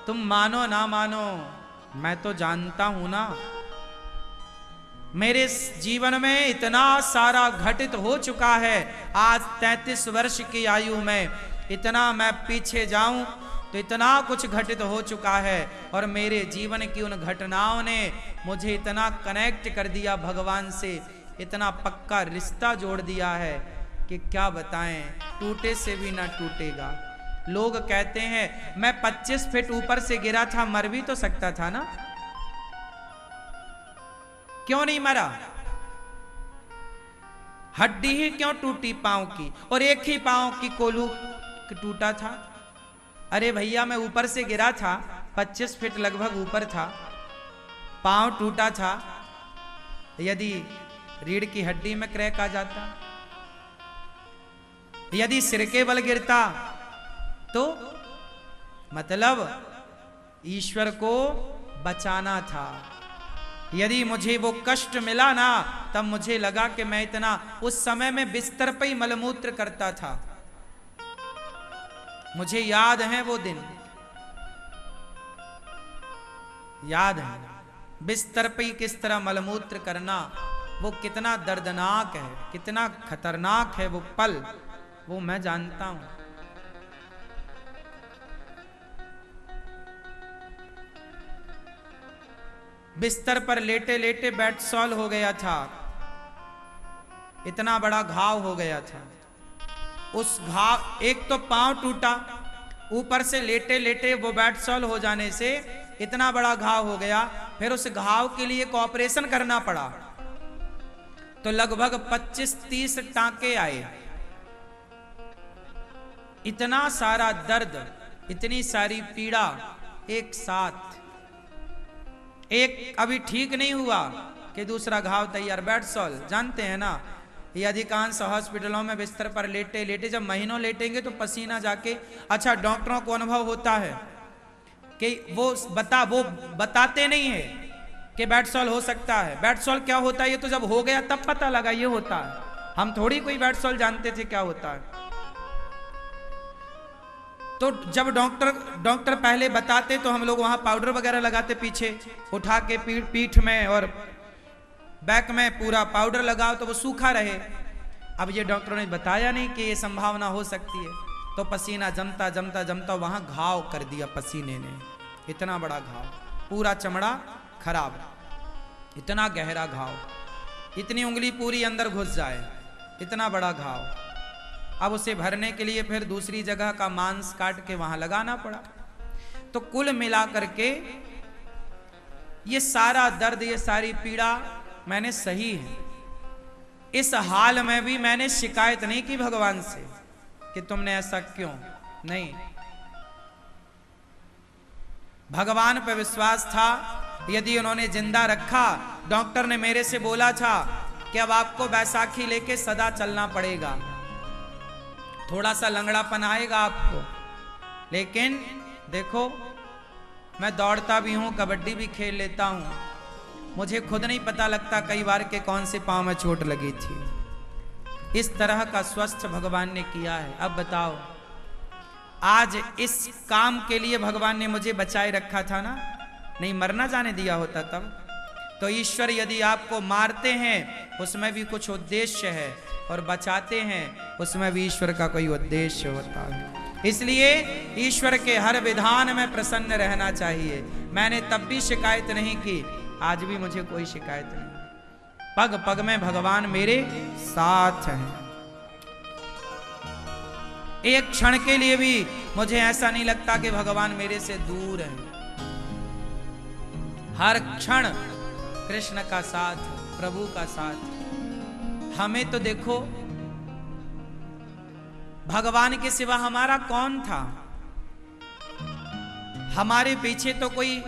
तुम मानो ना मानो, मैं तो जानता हूं ना, मेरे जीवन में इतना सारा घटित हो चुका है। आज 33 वर्ष की आयु में इतना मैं पीछे जाऊं तो इतना कुछ घटित हो चुका है, और मेरे जीवन की उन घटनाओं ने मुझे इतना कनेक्ट कर दिया भगवान से, इतना पक्का रिश्ता जोड़ दिया है कि क्या बताएं, टूटे से भी ना टूटेगा। लोग कहते हैं मैं 25 फीट ऊपर से गिरा था, मर भी तो सकता था ना, क्यों नहीं मरा? हड्डी ही क्यों टूटी पांव की, और एक ही पांव की कोलू टूटा था। अरे भैया मैं ऊपर से गिरा था, 25 फीट लगभग ऊपर था, पांव टूटा था, यदि रीढ़ की हड्डी में क्रैक आ जाता, यदि सिर के बल गिरता तो मतलब ईश्वर को बचाना था। यदि मुझे वो कष्ट मिला ना, तब मुझे लगा कि मैं इतना, उस समय में बिस्तर पर ही मलमूत्र करता था। मुझे याद है वो दिन, याद है बिस्तर पे ही किस तरह मलमूत्र करना, वो कितना दर्दनाक है, कितना खतरनाक है वो पल, वो मैं जानता हूं। बिस्तर पर लेटे लेटे बेड सॉल हो गया था, इतना बड़ा घाव हो गया था। उस घाव, एक तो पांव टूटा, ऊपर से लेटे लेटे वो बेड सॉल हो जाने से इतना बड़ा घाव हो गया, फिर उस घाव के लिए एक ऑपरेशन करना पड़ा, तो लगभग 25-30 टांके आए। इतना सारा दर्द, इतनी सारी पीड़ा एक साथ, एक अभी ठीक नहीं हुआ कि दूसरा घाव तैयार। बेड सॉल जानते हैं ना, ये अधिकांश हॉस्पिटलों में बिस्तर पर लेटे लेटे जब महीनों लेटेंगे तो पसीना जाके, अच्छा डॉक्टरों को अनुभव होता है कि वो बताते नहीं है कि बेड सॉल हो सकता है। बेड सॉल क्या होता है ये तो जब हो गया तब पता लगा ये होता है, हम थोड़ी कोई बेड सॉल जानते थे क्या होता है। तो जब डॉक्टर पहले बताते तो हम लोग वहां पाउडर वगैरह लगाते, पीछे उठा के पीठ में और बैक में पूरा पाउडर लगाओ तो वो सूखा रहे। अब ये डॉक्टरों ने बताया नहीं कि ये संभावना हो सकती है, तो पसीना जमता जमता जमता वहां घाव कर दिया पसीने ने, इतना बड़ा घाव, पूरा चमड़ा खराब, इतना गहरा घाव, इतनी उंगली पूरी अंदर घुस जाए, इतना बड़ा घाव। अब उसे भरने के लिए फिर दूसरी जगह का मांस काट के वहां लगाना पड़ा। तो कुल मिला करके ये सारा दर्द, ये सारी पीड़ा मैंने सही है। इस हाल में भी मैंने शिकायत नहीं की भगवान से कि तुमने ऐसा क्यों, नहीं, भगवान पर विश्वास था। यदि उन्होंने जिंदा रखा, डॉक्टर ने मेरे से बोला था कि अब आपको बैसाखी लेके सदा चलना पड़ेगा, थोड़ा सा लंगड़ापन आएगा आपको, लेकिन देखो मैं दौड़ता भी हूं, कबड्डी भी खेल लेता हूं, मुझे खुद नहीं पता लगता कई बार के कौन से पांव में चोट लगी थी। इस तरह का स्वस्थ भगवान ने किया है। अब बताओ, आज इस काम के लिए भगवान ने मुझे बचाए रखा था ना, नहीं मरना जाने दिया होता तब। तो ईश्वर यदि आपको मारते हैं उसमें भी कुछ उद्देश्य है, और बचाते हैं उसमें भी ईश्वर का कोई उद्देश्य होता है। इसलिए ईश्वर के हर विधान में प्रसन्न रहना चाहिए। मैंने तब भी शिकायत नहीं की, आज भी मुझे कोई शिकायत नहीं, पग पग में भगवान मेरे साथ हैं। एक क्षण के लिए भी मुझे ऐसा नहीं लगता कि भगवान मेरे से दूर है। हर क्षण कृष्ण का साथ, प्रभु का साथ। हमें तो देखो, भगवान के सिवा हमारा कौन था? हमारे पीछे तो कोई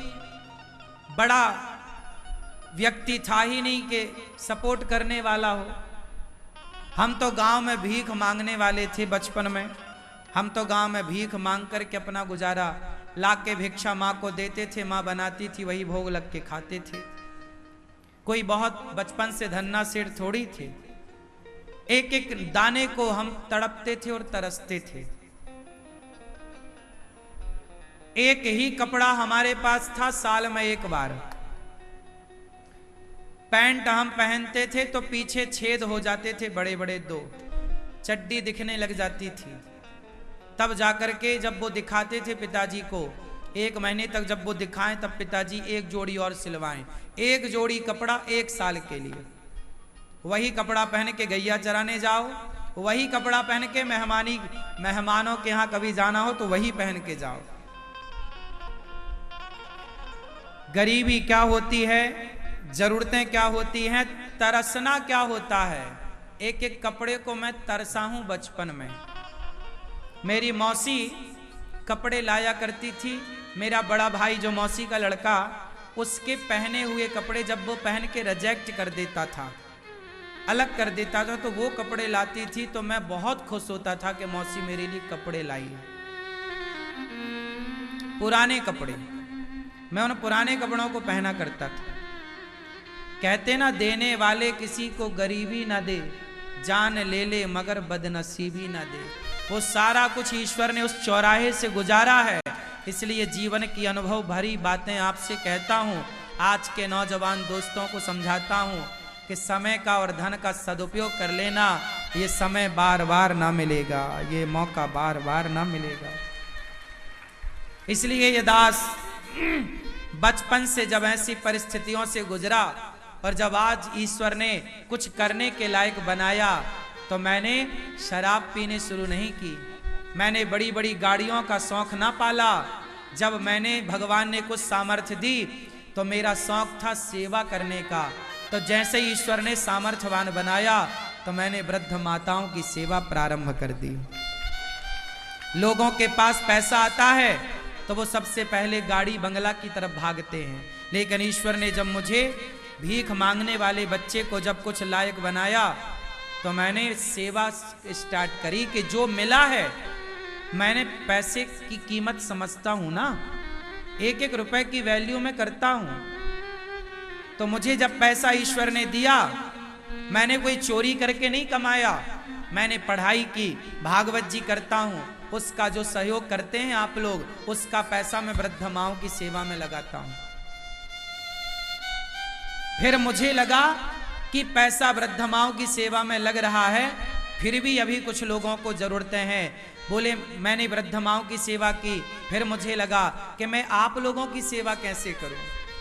बड़ा व्यक्ति था ही नहीं कि सपोर्ट करने वाला हो। हम तो गांव में भीख मांगने वाले थे बचपन में। हम तो गांव में भीख मांग करके अपना गुजारा, ला के भिक्षा माँ को देते थे, माँ बनाती थी, वही भोग लग के खाते थे। कोई बहुत बचपन से धन्ना सेठ थोड़ी थे। एक एक दाने को हम तड़पते थे और तरसते थे। एक ही कपड़ा हमारे पास था साल में एक बार। पैंट हम पहनते थे तो पीछे छेद हो जाते थे बड़े बड़े दो, चड्डी दिखने लग जाती थी। तब जाकर के जब वो दिखाते थे पिताजी को, 1 महीने तक जब वो दिखाएं तब पिताजी एक जोड़ी और सिलवाएं। एक जोड़ी कपड़ा 1 साल के लिए। वही कपड़ा पहन के गैया चराने जाओ, वही कपड़ा पहन के मेहमानों के यहाँ कभी जाना हो तो वही पहन के जाओ। गरीबी क्या होती है, जरूरतें क्या होती हैं, तरसना क्या होता है। एक एक कपड़े को मैं तरसा हूं बचपन में। मेरी मौसी कपड़े लाया करती थी। मेरा बड़ा भाई जो मौसी का लड़का, उसके पहने हुए कपड़े जब वो पहन के रिजेक्ट कर देता था, अलग कर देता था, तो वो कपड़े लाती थी तो मैं बहुत खुश होता था कि मौसी मेरे लिए कपड़े लाई है। पुराने कपड़े, मैं उन पुराने कपड़ों को पहना करता था। कहते ना, देने वाले किसी को गरीबी ना दे, जान ले ले मगर बदनसीबी ना दे। वो सारा कुछ ईश्वर ने उस चौराहे से गुजारा है। इसलिए जीवन की अनुभव भरी बातें आपसे कहता हूँ। आज के नौजवान दोस्तों को समझाता हूँ कि समय का और धन का सदुपयोग कर लेना। ये समय बार बार ना मिलेगा, ये मौका बार बार ना मिलेगा। इसलिए ये दास बचपन से जब ऐसी परिस्थितियों से गुजरा और जब आज ईश्वर ने कुछ करने के लायक बनाया, तो मैंने शराब पीने शुरू नहीं की, मैंने बड़ी बड़ी गाड़ियों का शौक ना पाला। जब मैंने भगवान ने कुछ सामर्थ्य दी तो मेरा शौक था सेवा करने का। तो जैसे ईश्वर ने सामर्थ्यवान बनाया तो मैंने वृद्ध माताओं की सेवा प्रारंभ कर दी। लोगों के पास पैसा आता है तो वो सबसे पहले गाड़ी बंगला की तरफ भागते हैं, लेकिन ईश्वर ने जब मुझे भीख मांगने वाले बच्चे को जब कुछ लायक बनाया तो मैंने सेवा स्टार्ट करी कि जो मिला है, मैंने पैसे की कीमत समझता हूं ना, 1-1 रुपए की वैल्यू में करता हूं। तो मुझे जब पैसा ईश्वर ने दिया, मैंने कोई चोरी करके नहीं कमाया, मैंने पढ़ाई की, भागवत जी करता हूं, उसका जो सहयोग करते हैं आप लोग, उसका पैसा मैं वृद्ध माओं की सेवा में लगाता हूं। फिर मुझे लगा कि पैसा वृद्ध माओं की सेवा में लग रहा है, फिर भी अभी कुछ लोगों को जरूरतें हैं। बोले मैंने वृद्ध माओं की सेवा की, फिर मुझे लगा कि मैं आप लोगों की सेवा कैसे करूं।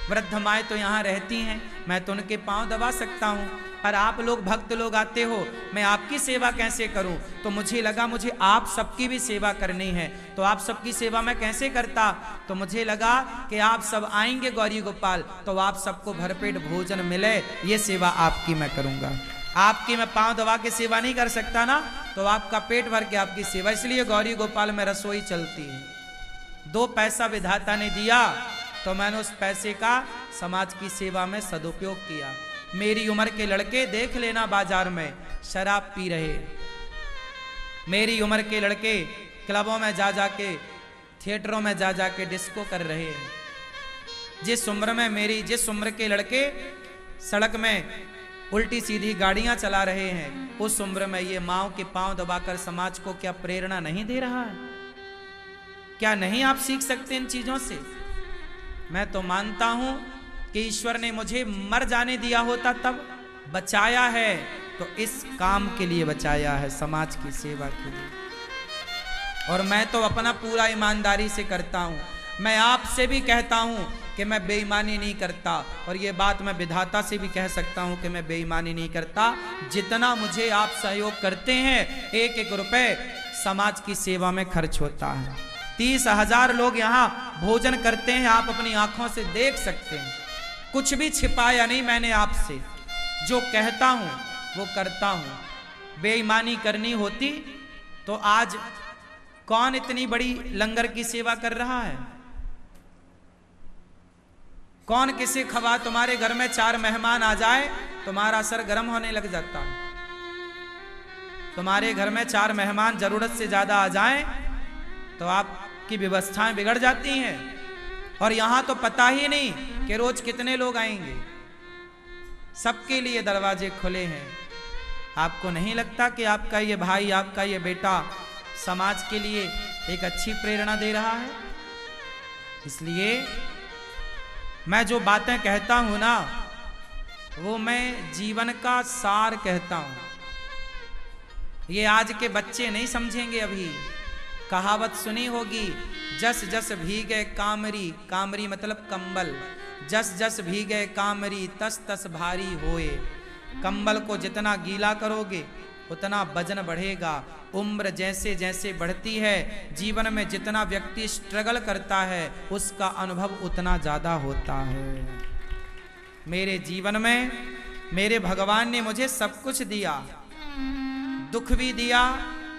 वृद्ध माएँ तो यहाँ रहती हैं, मैं तो उनके पांव दबा सकता हूँ, पर आप लोग भक्त लोग आते हो, मैं आपकी सेवा कैसे करूं। तो मुझे लगा मुझे आप सबकी भी सेवा करनी है। तो आप सबकी सेवा मैं कैसे करता, तो मुझे लगा कि आप सब आएंगे गौरी गोपाल तो आप सबको भरपेट भोजन मिले, ये सेवा आपकी मैं करूंगा। आपकी मैं पांव दबा के सेवा नहीं कर सकता ना, तो आपका पेट भर के आपकी सेवा। इसलिए गौरी गोपाल में रसोई चलती है। 2 पैसा विधाता ने दिया तो मैंने उस पैसे का समाज की सेवा में सदुपयोग किया। मेरी उम्र के लड़के देख लेना बाजार में शराब पी रहे, मेरी उम्र के लड़के क्लबों में जा जाके, थिएटरों में जा जाके डिस्को कर रहे हैं। जिस उम्र के लड़के सड़क में उल्टी सीधी गाड़ियां चला रहे हैं, उस उम्र में ये माओ के पांव दबाकर समाज को क्या प्रेरणा नहीं दे रहा है? क्या नहीं आप सीख सकते इन चीजों से? मैं तो मानता हूं कि ईश्वर ने मुझे मर जाने दिया होता तब बचाया है, तो इस काम के लिए बचाया है, समाज की सेवा के लिए। और मैं तो अपना पूरा ईमानदारी से करता हूं। मैं आपसे भी कहता हूं कि मैं बेईमानी नहीं करता, और ये बात मैं विधाता से भी कह सकता हूं कि मैं बेईमानी नहीं करता। जितना मुझे आप सहयोग करते हैं, 1-1 रुपए समाज की सेवा में खर्च होता है। 30,000 लोग यहाँ भोजन करते हैं, आप अपनी आंखों से देख सकते हैं। कुछ भी छिपाया नहीं मैंने आपसे, जो कहता हूं वो करता हूं। बेईमानी करनी होती तो आज कौन इतनी बड़ी लंगर की सेवा कर रहा है? कौन किसी खबा, तुम्हारे घर में 4 मेहमान आ जाए तुम्हारा सर गर्म होने लग जाता है। तुम्हारे घर में 4 मेहमान जरूरत से ज्यादा आ जाएं तो आपकी व्यवस्थाएं बिगड़ जाती हैं। और यहां तो पता ही नहीं कि रोज कितने लोग आएंगे। सबके लिए दरवाजे खुले हैं। आपको नहीं लगता कि आपका ये भाई, आपका ये बेटा समाज के लिए एक अच्छी प्रेरणा दे रहा है? इसलिए मैं जो बातें कहता हूं ना, वो मैं जीवन का सार कहता हूं। ये आज के बच्चे नहीं समझेंगे। अभी कहावत सुनी होगी, जस जस भीगे कामरी, कामरी मतलब कंबल, जस जस भीगे कामरी तस तस भारी होए। कंबल को जितना गीला करोगे उतना वजन बढ़ेगा। उम्र जैसे जैसे बढ़ती है, जीवन में जितना व्यक्ति स्ट्रगल करता है, उसका अनुभव उतना ज्यादा होता है। मेरे जीवन में मेरे भगवान ने मुझे सब कुछ दिया, दुख भी दिया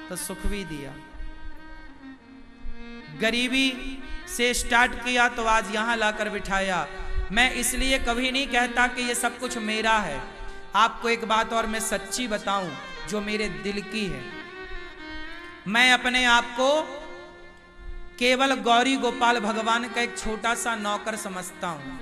तो सुख भी दिया। गरीबी से स्टार्ट किया तो आज यहां लाकर बिठाया। मैं इसलिए कभी नहीं कहता कि ये सब कुछ मेरा है। आपको एक बात और मैं सच्ची बताऊं जो मेरे दिल की है। मैं अपने आप को केवल गौरी गोपाल भगवान का एक छोटा सा नौकर समझता हूं।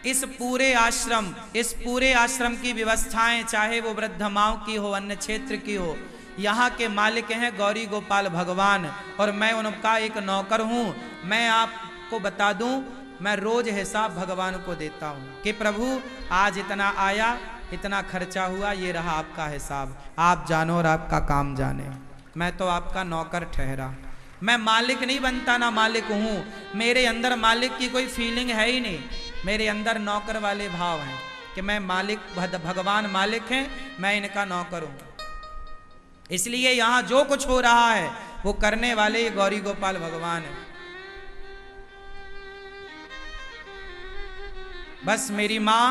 इस पूरे आश्रम की व्यवस्थाएं, चाहे वो वृद्ध माओ की हो, अन्य क्षेत्र की हो, यहाँ के मालिक हैं गौरी गोपाल भगवान और मैं उनका एक नौकर हूं। मैं आपको बता दूं, मैं रोज हिसाब भगवान को देता हूं कि प्रभु आज इतना आया, इतना खर्चा हुआ, ये रहा आपका हिसाब, आप जानो और आपका काम जाने। मैं तो आपका नौकर ठहरा। मैं मालिक नहीं बनता, ना मालिक हूं। मेरे अंदर मालिक की कोई फीलिंग है ही नहीं। मेरे अंदर नौकर वाले भाव हैं कि मैं मालिक, भगवान मालिक हैं, मैं इनका नौकर हूं। इसलिए यहां जो कुछ हो रहा है वो करने वाले ये गौरी गोपाल भगवान है। बस मेरी मां,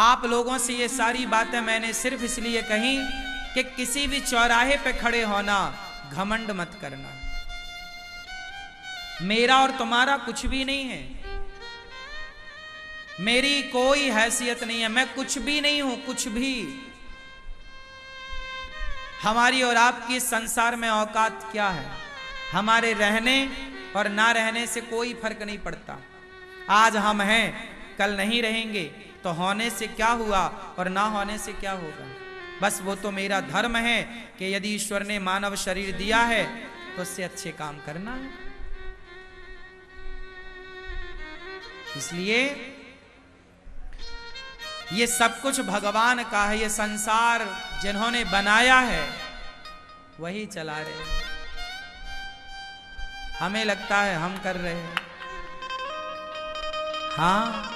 आप लोगों से ये सारी बातें मैंने सिर्फ इसलिए कही कि किसी भी चौराहे पे खड़े होना, घमंड मत करना। मेरा और तुम्हारा कुछ भी नहीं है, मेरी कोई हैसियत नहीं है, मैं कुछ भी नहीं हूं, कुछ भी। हमारी और आपकी संसार में औकात क्या है? हमारे रहने और ना रहने से कोई फर्क नहीं पड़ता। आज हम हैं, कल नहीं रहेंगे, तो होने से क्या हुआ और ना होने से क्या होगा? बस वो तो मेरा धर्म है कि यदि ईश्वर ने मानव शरीर दिया है तो उससे अच्छे काम करना है। इसलिए ये सब कुछ भगवान का है। ये संसार जिन्होंने बनाया है वही चला रहे हैं। हमें लगता है हम कर रहे हैं, हाँ